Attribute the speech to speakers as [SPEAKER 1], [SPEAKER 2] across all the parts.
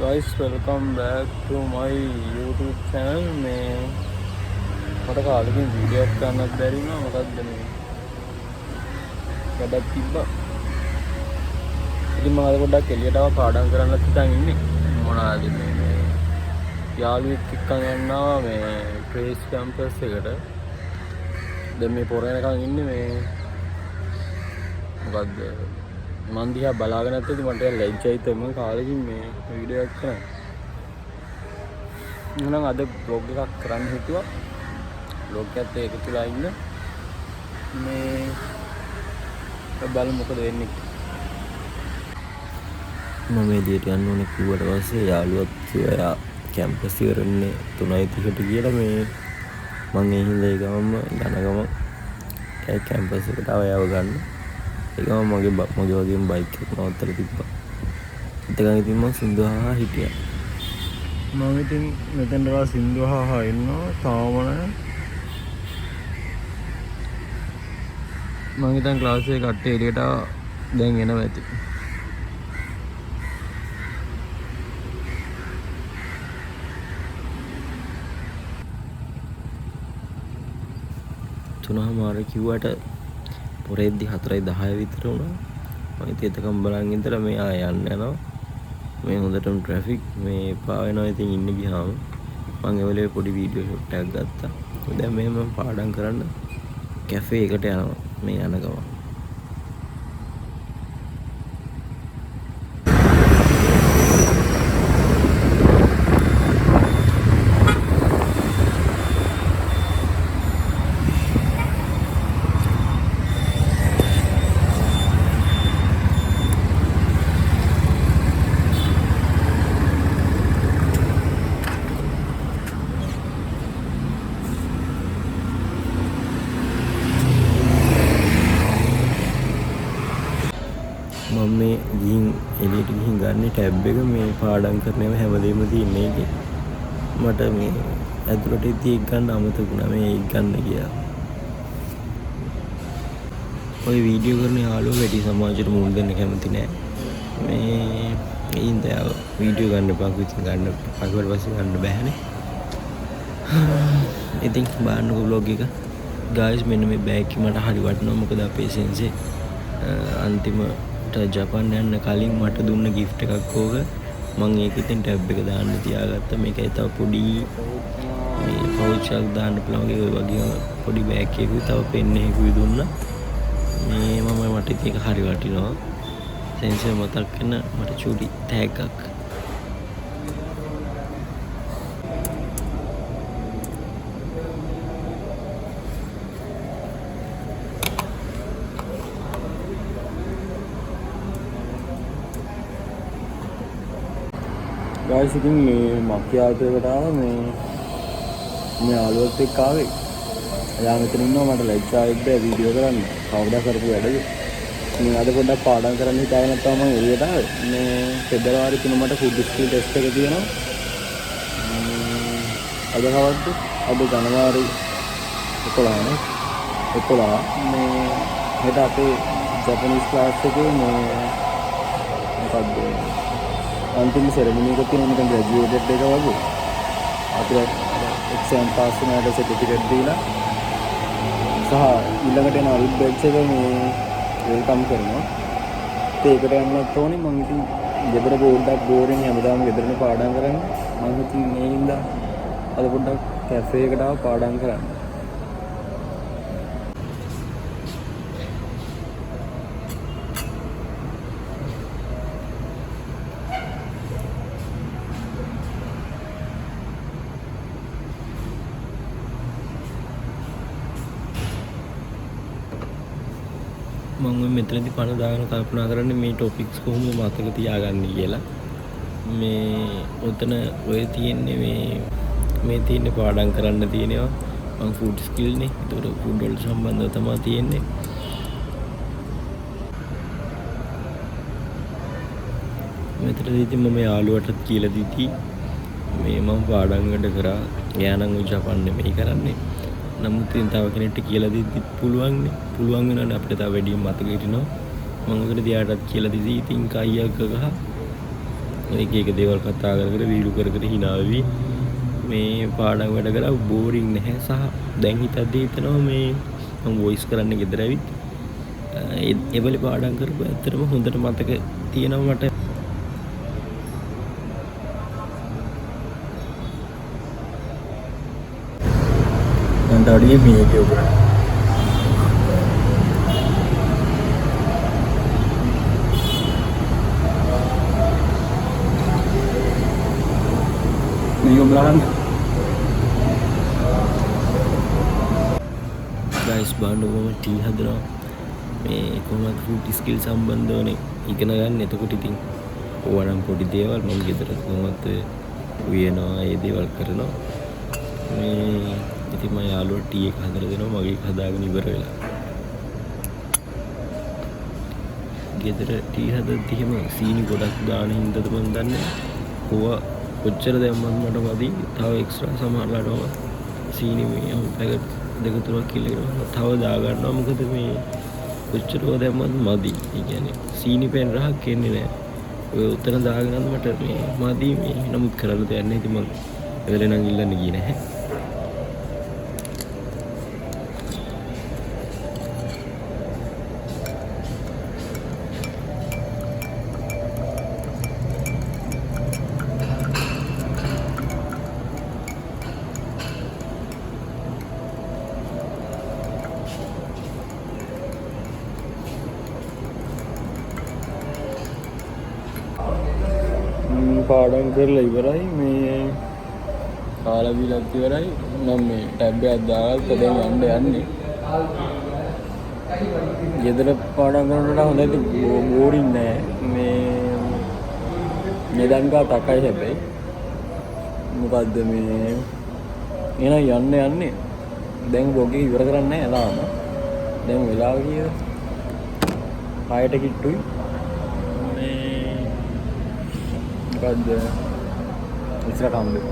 [SPEAKER 1] guys, welcome back to my YouTube channel. मैं මට කාලෙකින් වීඩියෝ එකක් ගන්නත් බැරි වුණා. මොකද්ද මේ වැඩක් තිබ්බා. ඉතින් මම අද පොඩ්ඩක් එළියට ආවා පාඩම් කරන්නත් හිතන් ඉන්නේ. මොනවාද මේ යාළුවෙක් එක්ක යනවා මේ ක්‍රේස් කැම්පස් එකට. දැන් මේ පොරේනකන් ඉන්නේ මේ මොකද්ද මන් දිහා බලාගෙන නැත්නම් මට ලැජ්ජයි තමයි කාලෙකින් මේ වීඩියෝ එකක් කරන්න. එහෙනම් අද බ්ලොග් එකක් කරන්න හිතුවා. බ්ලොග් එකත් ඒක තුලා ඉන්න මේ බලමු මොකද වෙන්නේ.
[SPEAKER 2] මම එළියට යන්න ඕනේ කිව්වට පස්සේ යාළුවත් කිව්වා කැම්පස් ඉවරන්නේ 3:30ට කියලා මේ මම ඒ හින්දා ඒ ගමම යන ගම ඒ කැම්පස් එකට ආවයව ගන්න. ඒ ගම මගේ වගේම බයික් එක නවත්තලා තිබ්බා. එතකන් ඉතින් මම සින්දුහා හිටියා.
[SPEAKER 1] මම ඉතින් මෙතනලා සින්දුහා ඉන්නවා තාම නෑ. මම හිතන් ක්ලාස් එකේ කට්ටිය එළියට දැන් එනවා ඇති.
[SPEAKER 2] තුනමාර කිව්වට පොරේද්දි 4:10 විතර වුණා. මම ඉතින් එතකම් බලන් ඉඳලා මේ යන්න යනවා. මේ හොඳටම ට්‍රැෆික් මේ පා වෙනවා. ඉතින් ඉන්න ගියාම මම ඒ වෙලේ පොඩි වීඩියෝ ෂොට් එකක් ගත්තා. දැන් මෙහෙම පාඩම් කරන්න කැෆේ එකට යනවා මේ යන ගම. මම මේ ගිහින් එළියට ගිහින් ගන්න ටැබ් එක මේ පාඩම් කරනව හැමදේම තියෙන්නේ ඒකේ. මට මේ ඇතුළට ඉතින් ඒක ගන්න අමතක වුණා මේ ඒක ගන්න කියලා. ඔය වීඩියෝ කරන යාළුවෝ වැඩි සමාජයට මුල් දෙන්න කැමති නෑ. මේ ඉන්දයා වීඩියෝ ගන්න පාකු ඉතින් ගන්න පාකුවට පස්සේ ගන්න බෑනේ. ඉතින් බලන්නකෝ vlog එක. guys මෙන්න මේ බෑග් එක මට හරි වටිනවා. මොකද අපේ සෙන්සේ අන්තිමට ජපාන් යන්න කලින් මට දුන්න gift එකක් ඕක. මම ඒක ඉතින් ටැබ් එක දාන්න තියාගත්තා. මේකයි තව පොඩි මේ පවුච් එකක් දාන්න පුළුවන් ඒ වගේ පොඩි බෑග් එකකුයි තව පෙන් එකකුයි දුන්නා. මේ මට ඉතින් ඒක හරි වටිනවා. සෙන්සේ මතක් වෙන මට චූටි ටැග් එකක්.
[SPEAKER 1] guys ඉතින් මේ මක්කියාතේකට ආවා මේ යාළුවත් එක්ක ආවේ. එයා මෙතන ඉන්නවා. මට ලැජ්ජාවෙක් බෑ වීඩියෝ කරන්න. කවුරුද කරපු වැඩද? මේ අද පොඩ්ඩක් පාඩම් කරන්න හිතාගෙන තමයි මම එළියට ආවේ. මේ පෙබරවාරි 3 මට ෆුඩ් ස්කිල් ටෙස්ට් එක තියෙනවා. අද කවද්ද? අද ජනවාරි 11 නේ. 11 මේ හෙට අපේ ජපනීස් ක්ලාස් එකේ මේ මොකද්ද අන්තිම සෙරමනි එකක් තියෙනවා. නිකන් ග්‍රැජුවේටඩ් එක වගේ. අපිට එක්සෑම් පාස් වුණාට සර්ටිෆිකේට් දීලා සහ ඊළඟට එන අලුත් බැච් එක මේ වෙල්කම් කරනවා. ඒකට යන්නත් ඕනේ. මම ඉතින් ගෙදර පොඩ්ඩක් බෝරින් හැමදාම ගෙදරනේ පාඩම් කරන්නේ. මම ඉතින් මේ හින්දා අද පොඩ්ඩක් කැෆේ එකට ආව පාඩම් කරන්න.
[SPEAKER 2] මම මෙතනදී පණ දාගෙන කල්පනා කරන්නේ මේ ටොපික්ස් කොහොමද මතක තියාගන්නේ කියලා. මේ උතන ඔය තියෙන්නේ මේ තියෙන්නේ පාඩම් කරන්න තියෙනවා. මම ෆුඩ් ස්කිල් නේ. ඒතකොට ෆුඩ් වලට සම්බන්ධව තමයි තියෙන්නේ. මෙතනදී ඉතින් මම යාළුවටත් කියලා දීති මේ මම පාඩම් වැඩ කරා. එයා නම් ඔය ජපාන් නෙමෙයි කරන්නේ. නමුත් ඉතින් තව කෙනෙක්ට කියලා දෙද්දි පුළුවන් වෙනවනේ අපිට තව වැඩියෙන් මතක හිටිනවා. මම ඔකට දියාටත් කියලා දීදී ඉතින් කයියක් ගහ එක එක දේවල් කතා කර කර වීඩියෝ කර කර hina වෙවි මේ පාඩම් වැඩ කරා බෝරින් නැහැ. සහ දැන් හිතද්දී හිතනවා මේ මම වොයිස් කරන්න ගෙදර ඇවිත් ඒවල පාඩම් කරපු ඇත්තටම හොඳට මතක තියෙනවා මට.
[SPEAKER 1] අඩිය මේ කියවුවා මේක බලන්න
[SPEAKER 2] ගයිස් බලන්න මම ටී හදනවා මේ කොහොමද ෆුඩ් ස්කිල් සම්බන්ධවනේ ඉගෙන ගන්න. එතකොට ඉතින් ඕවා නම් පොඩි දේවල් මම ගෙදර කොහොමද උයනවා ඒ දේවල් කරනවා. මේ ඉතින් මම යාළුවා ටී එක හදලා දෙනවා මගේ එක හදාගෙන ඉවර වෙලා. ගෙදර ටී හදද්දි එහෙම සීනි ගොඩක් දාන හින්දාද මම දන්නේ. ඕවා කොච්චර දැම්මත් මට මදි. තව එක්ස්ට්‍රා සමහරලාට සීනි මේ පැකට් දෙක තුනක් කිල්ලගෙන තව දා ගන්නවා. මොකද මේ කොච්චර දැම්මත් මදි. ඒ කියන්නේ සීනි පෙන් රහක් එන්නේ නැහැ. ඔය උතන දාගෙනත් මට මේ මදි මේ නමුත් කරලා දෙයක් නැහැ. ඉතින් මම එවෙලේ නම් ඉල්ලන්න ගියේ නැහැ.
[SPEAKER 1] පාඩම් කරලා ඉවරයි මේ කාලා බීලත් ඉවරයි. මම මේ ටැබ් එකක් දාගත්තා. දැන් යන්නේ ගෙදර පාඩම් කරනකොට හොඳට බෝරින් නෑ. මේ දැන්කා තකයි හැබැයි මොකද්ද මේ එහෙනම් යන්නේ දැන් බ්ලොග් එක ඉවර කරන්න නෑ ලාම. දැන් වෙලාව කීයද? 6ට කිට්ටුයි. මොකද්ද ඉස්සර කම්බේ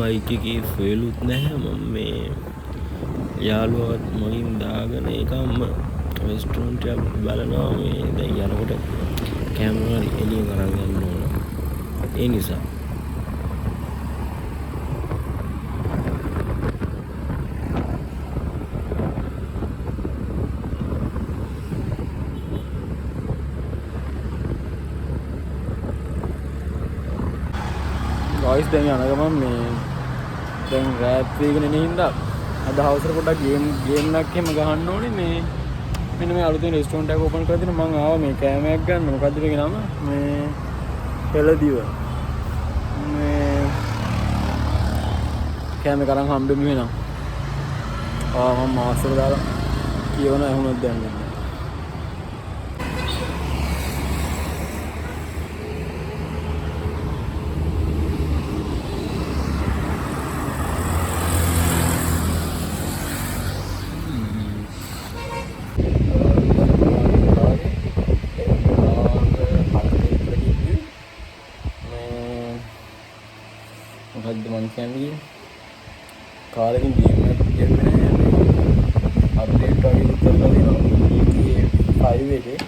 [SPEAKER 2] බයික් එකේ ෆුවලුත් නැහැ. මම මේ යාළුවාත් මගින් දාගෙන ඒකම රෙස්ටොරන්ට් එක බලනවා. මේ දැන් යනකොට කැමරා එළියෙන් අරන් යන්න ඕන. ඒ නිසා
[SPEAKER 1] ගයිස් දැන් යන ගමන් මේ දැන් රෑත් වේගෙන එන හින්දා අද හවසට පොඩ්ඩක් ගේම් එකක් එහෙම ගහන්න ඕනේ. මේ මෙන්න මේ අලුතෙන් රෙස්ටොරන්ට් එකක් ඕපන් කරලා තියෙනවා. මම ආවා මේ කෑමයක් ගන්න. මොකද්ද මේකේ නම? මේ හෙළදිව. මේ කෑම කරන් හම්බෙමු වෙනවා. මම මාස්ටර් දාලා කියවන ඇහුනොත් දැන් ගන්න. මොකද්ද මම කියන්නේ කාලෙකින් ගේම් එකක් ගෙවන්නේ අප්ඩේට් වගේ කරලා දෙනවා. GTA 5 එකේ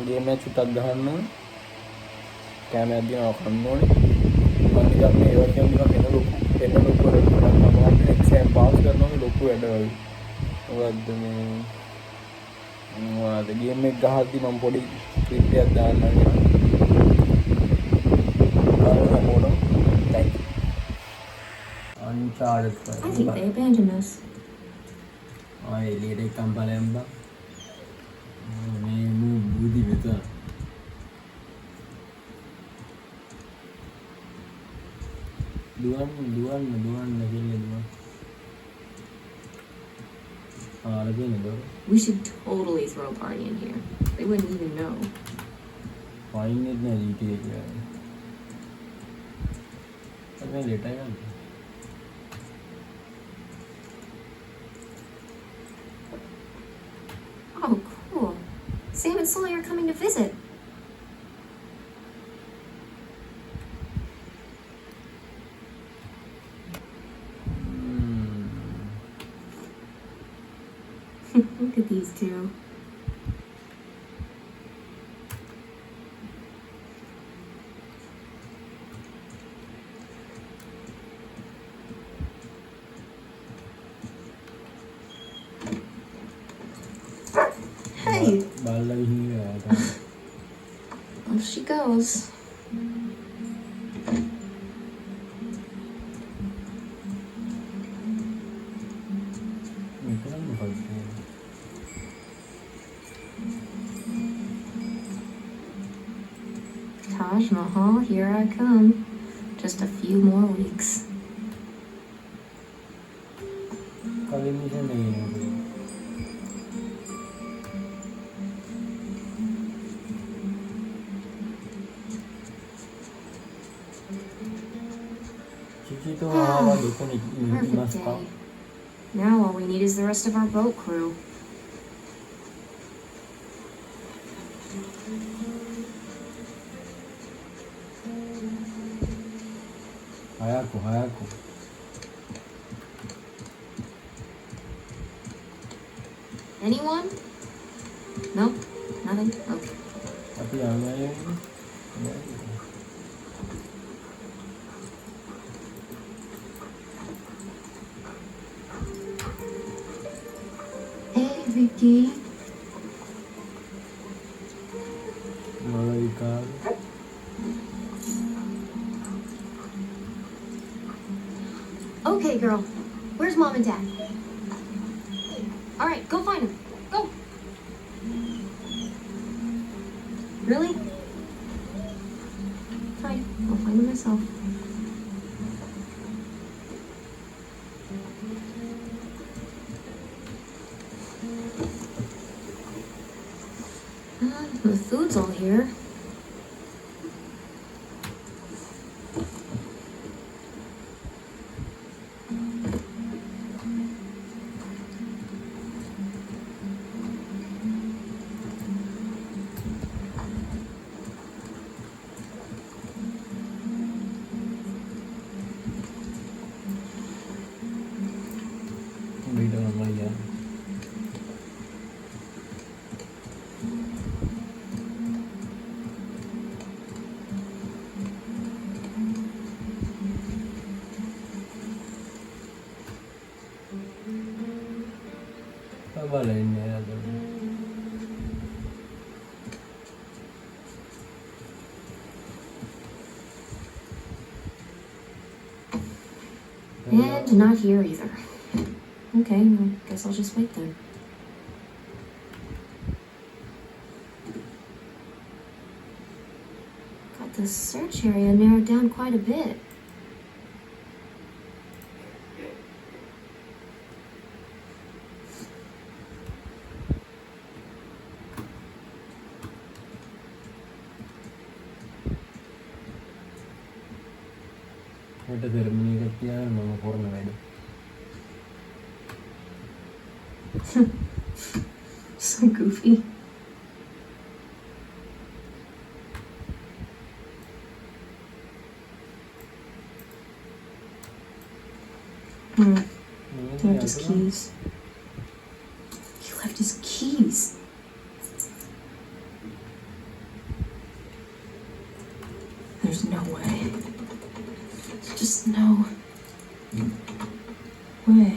[SPEAKER 1] ගේම් එක චුට්ටක් ගහන්න කැමරා දිහා කන්න ඕනේ. මම නිකන් මේ ඒවා කියන්නේ නිකන් එන ලොකු කරලා තමයි එක්සෑම් පාස් කරනවා ලොකු වැඩ වගේ. මොකද්ද මේ මොනවද ගේම් එක ගහද්දි මම පොඩි ක්ලිප් එකක් දාන්නම්. Uncharted.
[SPEAKER 3] I think they abandoned us.
[SPEAKER 1] එළියට එකම් බලයන් බා මේ මු බුදි විතර
[SPEAKER 2] දුවන්න කියලා දුවන්න. අරගෙන දොර.
[SPEAKER 3] We should totally throw a party in here. They wouldn't even know.
[SPEAKER 2] Fine it na GTA kya. अब मैं लेटा है.
[SPEAKER 3] Oh, cool. Sam and Sully are coming to visit. Look at these two. Hey,
[SPEAKER 2] बाल लगी हुई है आता.
[SPEAKER 3] off she goes.
[SPEAKER 2] इतना नहीं फलते हैं.
[SPEAKER 3] Taj Mahal, here I come. Just a few more weeks.
[SPEAKER 2] कभी मुझे नहीं है कोई. चीची तो वहाँ वाले को नहीं
[SPEAKER 3] Perfect
[SPEAKER 2] maska.
[SPEAKER 3] day. Now all we need is the rest of our boat crew.
[SPEAKER 2] Hayako.
[SPEAKER 3] Anyone? No? Nothing? Okay.
[SPEAKER 2] Tapi yang lain.
[SPEAKER 3] Hey, Vicky.
[SPEAKER 2] Malaikat.
[SPEAKER 3] Okay, girl. Where's Mom and Dad? All right, go find them. Go. Really? Fine. I'll find them myself. The food's all here.
[SPEAKER 2] Beda nama ya. Apa lainnya ada?
[SPEAKER 3] And not here either. Okay, well, guess I'll just wait then. Got the search area narrowed down quite a bit.
[SPEAKER 2] Kita Germany ketian mau porno ada.
[SPEAKER 3] So goofy. He left his keys. He left his keys. There's no way. There's just no way.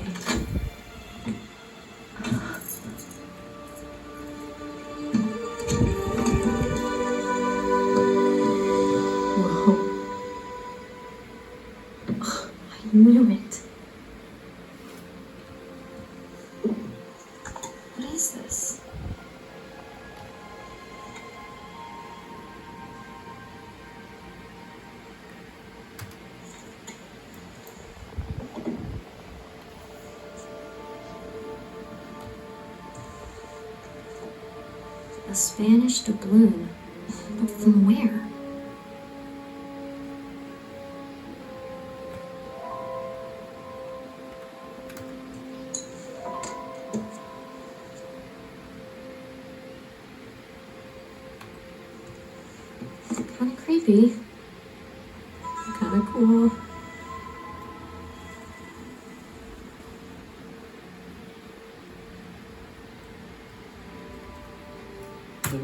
[SPEAKER 3] Whoa. I knew it. What is this? A Spanish doubloon. But from where? Kinda creepy. Kinda cool.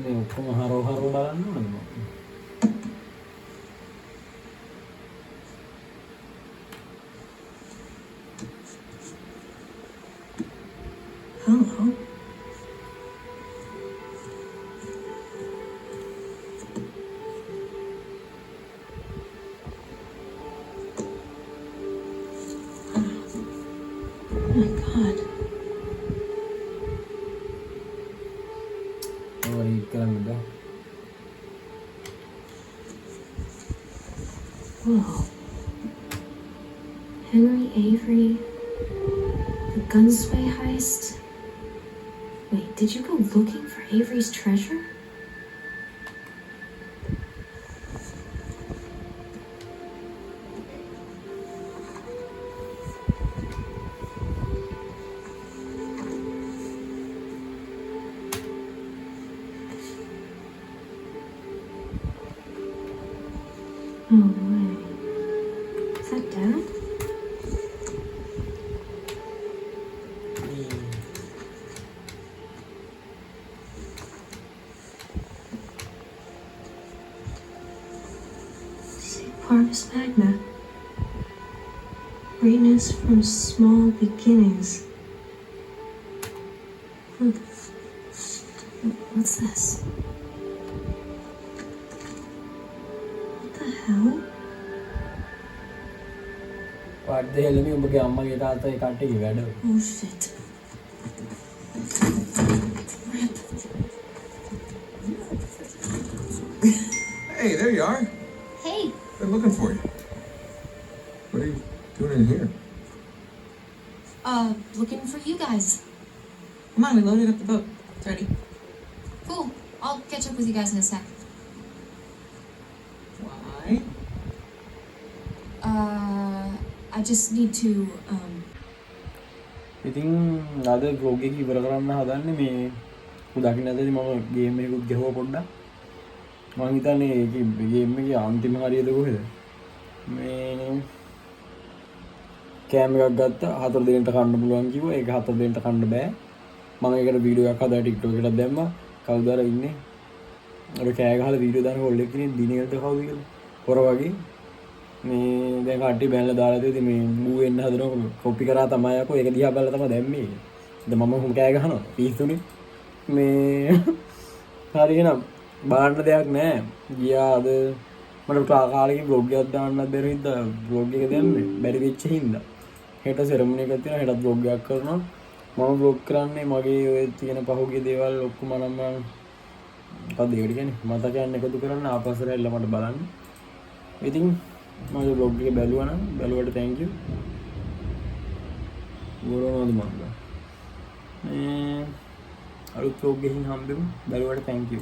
[SPEAKER 1] මේ ඔක්කොම හරව බලන්න ඕනද මම?
[SPEAKER 3] Hello. Oh my god.
[SPEAKER 1] ඔය කරන්න බෑ.
[SPEAKER 3] Whoa. Henry Avery. The Gunsway heist. Wait, did you go looking for Avery's treasure? No way. Is that Dad? St. Parvis Magna. Greatness from small beginnings. What's this? What the hell?
[SPEAKER 1] වාඩි දෙහෙලමි උඹගේ අම්මගේ තාත්තගේ කට්ටියගේ වැඩ.
[SPEAKER 3] Oh shit.
[SPEAKER 4] Hey, there you are.
[SPEAKER 3] Hey!
[SPEAKER 4] Been looking for you. What are you doing in here?
[SPEAKER 3] Looking for you guys.
[SPEAKER 5] Come on, we loaded up the boat. It's ready.
[SPEAKER 3] Cool. I'll catch up with you guys in a sec.
[SPEAKER 5] Why?
[SPEAKER 3] I just need to,
[SPEAKER 1] ඉතින් අද vlog එක ඉවර කරන්න හදන්නේ මේ උදකින්න ඇතදී මම game එකකුත් ගහුවා පොඩ්ඩක්. මම හිතන්නේ ඒකේ ගේම් එකේ අන්තිම හරියද කොහෙද? මේ කෑම එකක් ගත්තා 4 දිනකට කන්න පුළුවන් කිව්වා. ඒක 4 දිනකට කන්න බෑ. මම ඒකට වීඩියෝ එකක් හදලා TikTok එකට දැම්මා. කවුදාර ඉන්නේ? අර කෑ ගහලා වීඩියෝ දාන කොල්ලෙක් ඉන්නේ දිනයකට කවුද කියලා. හොර වගේ. මේ දැන් කට්ටිය බැලලා දාලා තියෙදි මේ මූ වෙන්න හදනවා කොපි කරා තමයි යකෝ ඒක දිහා බලලා තමයි දැම්මේ. දැන් මම හුම් කෑ ගහනවා පිස්සුනේ. මේ හරි එහෙනම් බලන්න දෙයක් නැහැ. ගියා අද මට කාලෙකින් vlog එකක් දාන්නත් බැරි හින්දා vlog එක දැම්මේ. බැරි වෙච්ච හින්දා. හෙට සෙරමොනි එකක් තියෙනවා. හෙටත් vlog එකක් කරනවා. මම vlog කරන්නේ මගේ ඔය තියෙන පහුගිය දේවල් ඔක්කොම නම් මොකක්ද ඒකට කියන්නේ මතකයන් එකතු කරන්න ආපස්සට එල්ල මට බලන්න. ඉතින් මගේ vlog එක බැලුවා නම් බැලුවට thank you. ගොරවනවද මන්ද? අලුත් vlog එකකින් හම්බෙමු. බැලුවට thank you.